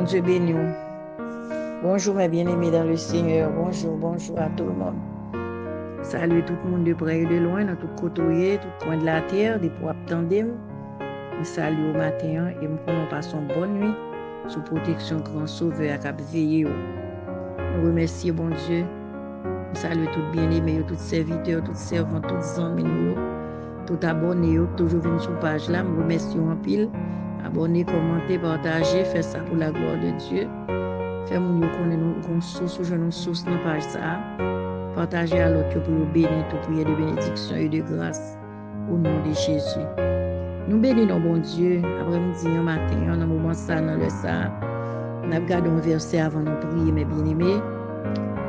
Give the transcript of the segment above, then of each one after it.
Dieu béni. Bonjour mes bien-aimés dans le Seigneur. Bonjour à tout le monde. Salut tout le monde de près et de loin, dans tout côté, tout coin de la terre, des pour attendre. Salut au matin et nous passons bonne nuit sous protection grand sauveur à cap veiller. Nous remercions bon Dieu. Nous saluons tous bien-aimés, tous serviteurs, tous servants, tous amis, tous abonnés, toujours venus sur page là. Nous remercions en pile. Abonnez, commentez, partagez, faites ça pour la gloire de Dieu. Faites-nous connaître nos sources, nos sources dans la page ça. Partagez à l'autre pour nous bénir, tout prier de bénédiction et de grâce au nom de Jésus. Nous bénissons bon Dieu, après-midi, un matin, dans un moment ça, dans le ça. On a regardé un verset avant de prier, mes bien-aimés.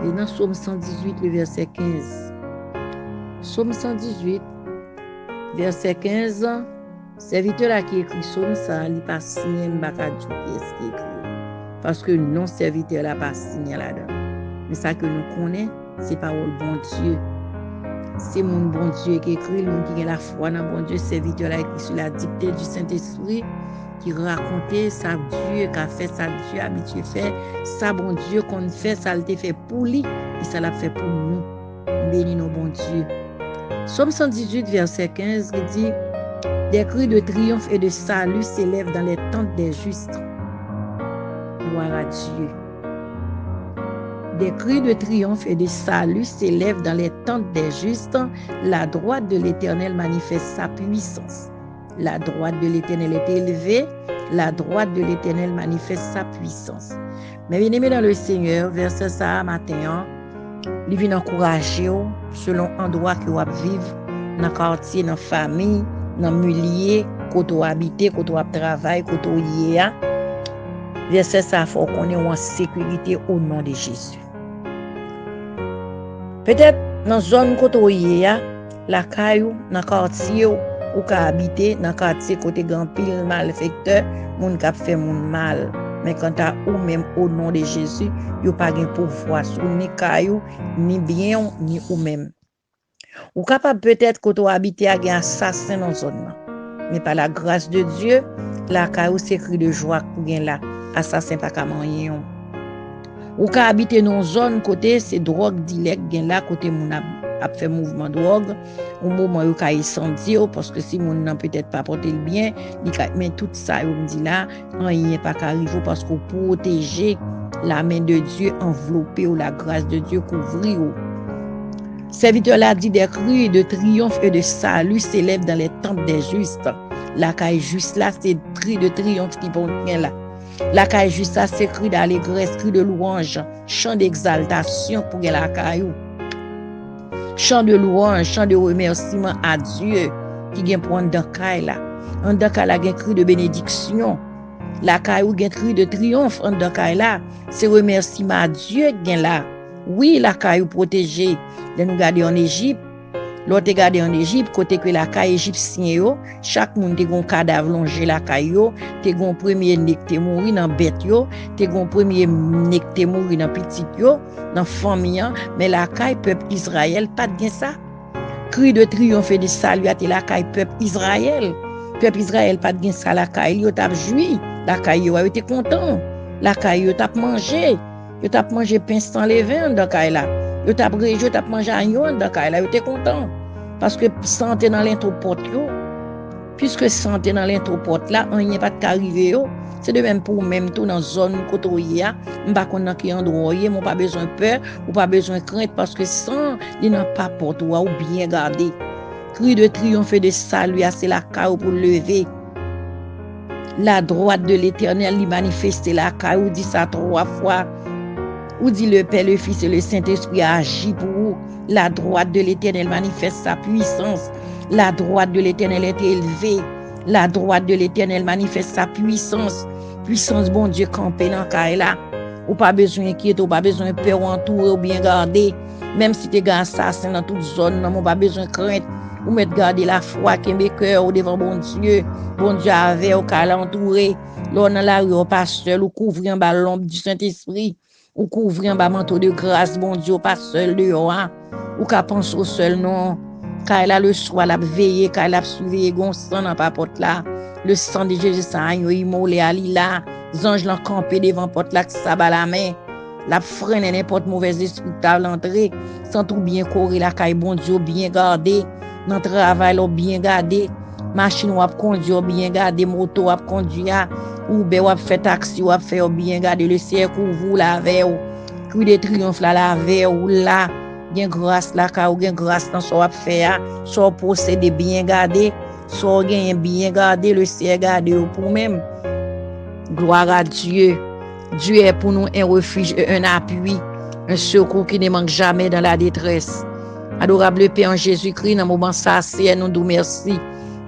Et dans Psaume 118, le verset 15. Psaume 118, verset 15. Serviteur là qui écrit Psaume ça, il pas signé Mbakadjou qui est qui écrit. Parce que non serviteur là pas signé là-dedans. Mais ça que nous connaissons, c'est parole bon Dieu. C'est mon bon Dieu qui écrit, le monde qui a la foi dans bon Dieu, serviteur là écrit sur la dictée du Saint-Esprit, qui racontait ça Dieu, qui a fait ça Dieu, habitué fait, ça bon Dieu qu'on fait, ça l'a fait pour lui, et ça l'a fait pour nous. Bénis nos bon Dieu. Psaume 118, verset 15, qui dit: des cris de triomphe et de salut s'élèvent dans les tentes des justes. Gloire à Dieu. Des cris de triomphe et de salut s'élèvent dans les tentes des justes. La droite de l'Éternel manifeste sa puissance. La droite de l'Éternel est élevée. La droite de l'Éternel manifeste sa puissance. Mais bien-aimés dans le Seigneur, verset ça matin, il vient encourager selon endroit que vous vivez, dans le quartier, dans la famille, dans le milieu, quand vous habitez, quand vous travaillez, quand vous y êtes. Verset ça, il faut qu'on ait en sécurité au nom de Jésus. Peut-être dans la zone où vous y êtes, la caillou, dans le quartier où vous habitez, dans le quartier côté grand pile malfecteur, moun k'ap fait moun mal. Mais quant à ou même au nom de Jésus, vous pas de pouvoir sur ni caillou, ni bien, ni ou même. Ou capable peut-être que tu habites à un assassin dans la zone. Mais par la grâce de Dieu, la caillou c'est cri de joie pour gain là. Assassin pas qu'à manger. Ou ka habiter dans zone côté c'est drogue dilect gain là côté moun a fait mouvement drogue. Au moment où ka incendie parce que si moun nan peut-être pas porter le bien, mais tout ça on dit là, rien pas qu'arriver parce qu'on protéger la main de Dieu enveloppée ou la grâce de Dieu couvrir. Serviteur là dit des cris de triomphe et de salut s'élèvent dans les tentes des justes. La caille juste là, c'est cri de triomphe qui vont bien là. La caille juste là, c'est cri d'allégresse, cri de louange, chant d'exaltation pour la caillou. Chant de louange, chant de remerciement à Dieu qui vient prendre dans caille là. En dans caille là, il y a un cri de bénédiction. La caillou, il y a un cri de triomphe en dans caille là. C'est remerciement à Dieu qui vient là. Oui, la caillou protégée. De nous garder en Égypte. L'autre garder en Égypte, côté que la caille égyptien, chaque monde te gon cadavre longé la caille, te gon premier nek te mouri dans bête yo, te gon premier nek te mouri dans petit yo, dans famille, mais la caille peuple Israël pas de ça. Cri de triomphe et de salut à la caille peuple Israël. Peuple Israël pas de ça la caille, yo t'a joui, la caille yo était content. La caille yo t'a mangé pain sans levain dans caille là. Yo t'a mangé agnon dans caille là, yo était content. Parce que santé dans l'entrepôt yo, puisque santé dans l'entrepôt là, on n'y a pas de arriver yo. C'est de même pour même tout dans zone côté ya, m'pa connait qui endroit yé, m'pas besoin peur, ou pas besoin crainte parce que sans il n'a pas porte ou bien garder. Cri de triomphe et de salut, c'est la caille pour lever. La droite de l'Éternel lui manifeste la caille, ou dit ça 3 fois. Ou dit le Père, le Fils et le Saint-Esprit agit pour vous. La droite de l'Éternel manifeste sa puissance. La droite de l'Éternel est élevée. La droite de l'Éternel manifeste sa puissance. Puissance, bon Dieu, campé dans le là. Ou pas besoin d'inquiéter, ou pas besoin de peur entouré ou bien garder. Même si tu es un assassin dans toute zone, ou pas besoin de crainte. Ou mettre garder la foi qui est mes cœurs au devant bon Dieu. Bon Dieu avait au cas entouré. Là, dans la rue, au pasteur, ou couvrir en l'ombre du Saint-Esprit. Ou couvrir un manteau de grâce, bon Dieu, pas seul dehors, hein? Ou qu'à penser au seul non. Quand elle a le soir, elle a veillé, quand elle a surveillé, gon sang dans la porte là. Le sang de Jésus, ça a immolé à là. anges l'ont campé devant porte là, sabat la main. La freine n'importe mauvais esprit à l'entrée. Sans tout bien courir la caille, bon Dieu, bien gardé. Dans le travail, bien gardé. Machine ou conduire, bien gardé. Moto ou conduire. Ou bien ou fait taxi, ou fait bien gardé. Le cercle ou vous la veille. Cri de triomphe la veille. Ou là. Gen grâce la ka ou gen grâce dans so fait so posséder bien garder so gen bien garder le ciel garder pour même gloire à Dieu. Dieu est pour nous un refuge et un appui, un secours qui ne manque jamais dans la détresse. Adorable Père en Jésus-Christ, dans le moment ça, c'est nous nous merci.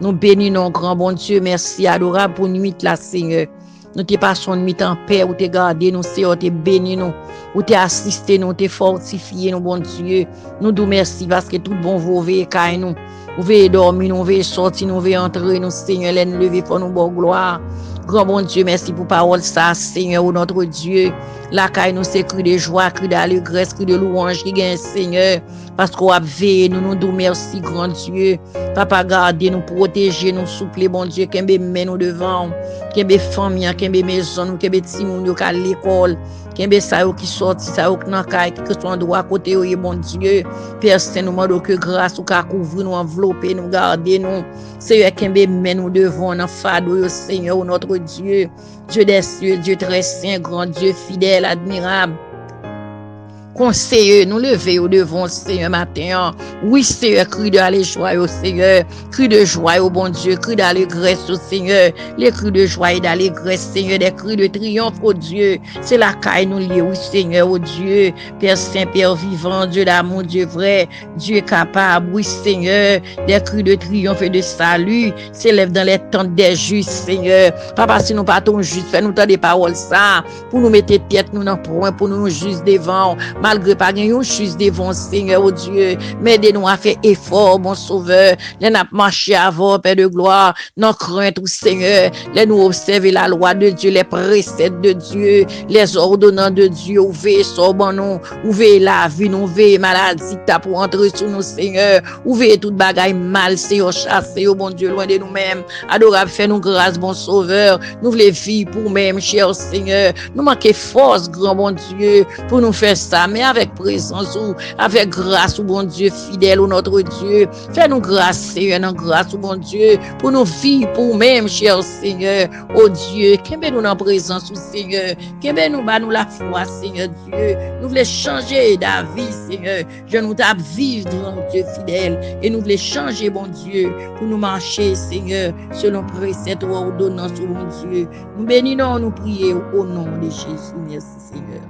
Nous bénissons grand bon Dieu, merci adorable pour nuit la Seigneur. Nous te passons nuit en paix, ou te gardé, nous Seigneur, te béni nous, ou te assisté nous, te fortifié nous, bon Dieu. Nous nous merci parce que tout bon vous veillez caille nous. Vous veillez dormir, nous veillez sortir, nous veillez entrer, nous Seigneur, les lever pour nous bonne gloire. Grand bon Dieu, merci pour parole ça, Seigneur, notre Dieu. La caille nous c'est cri de joie, cri d'allégresse, cri de louange qui gagne, Seigneur. Parce qu'on a veillé, nous nous merci, grand Dieu. Papa, gardez nous, protéger nous, souple, bon Dieu, qu'un bébé nous devant, qu'un bébé famille, qu'un bébé maison, qu'un bébé timoun, qu'un à l'école, qu'un bébé ça qui sorti, ça qui n'a caille, qui soit en droit à côté, bon Dieu. Père Saint, nous demandons que grâce ou qu'à couvrir nous, envelopper nous, garder nous. Seigneur, qu'un bébé nous devant, dans fardeau, Seigneur, notre Dieu. Dieu des cieux, Dieu très saint, grand Dieu fidèle, admirable. Conseiller, nous lever au devant, Seigneur, matin. Oui, Seigneur, cri de joie au Seigneur. Cri de joie au bon Dieu. Cri d'allégresse au Seigneur. Les cris de joie et d'allégresse, Seigneur. Des cris de triomphe au Dieu. C'est la caille nous lier, oui, Seigneur, au Dieu. Père Saint, Père vivant, Dieu d'amour, Dieu vrai. Dieu capable, oui, Seigneur. Des cris de triomphe et de salut s'élèvent dans les tentes des justes, Seigneur. Papa, si nous partons juste, fais-nous tant des paroles ça. Pour nous mettre tête, nous dans point, pour nous juste devant. Malgré pas gagnon juste devant Seigneur, oh Dieu, mais aidez-nous à faire effort, mon sauveur. Les n'a marché avant, Père de gloire, nos craintes, oh Seigneur. Les nous observer la loi de Dieu, les préceptes de Dieu, les ordonnances de Dieu, ouvrez sur nous, ouvrez la vie, ouvrez maladie, t'as pour entrer sur nous, Seigneur. Ouvrez toute bagaille mal, Seigneur, chasser, oh bon Dieu, loin de nous-mêmes. Adorable, fais-nous grâce, bon sauveur. Nous voulons vivre pour nous-mêmes, cher Seigneur. Nous manquons force, grand bon Dieu, pour nous faire ça. Mais avec présence ou avec grâce au bon Dieu fidèle au notre Dieu, fais-nous grâce Seigneur, grâce au bon Dieu pour nous vivre pour nous-mêmes, cher Seigneur, oh Dieu, qu'aimez nous dans présence au Seigneur, qu'aimez nous nous la foi Seigneur Dieu, nous voulons changer la vie Seigneur, je nous tape vivre grand Dieu fidèle et nous voulons changer bon Dieu pour nous marcher Seigneur selon précepte ou ordonnance au bon Dieu, nous bénissons, nous prions au nom de Jésus, merci Seigneur.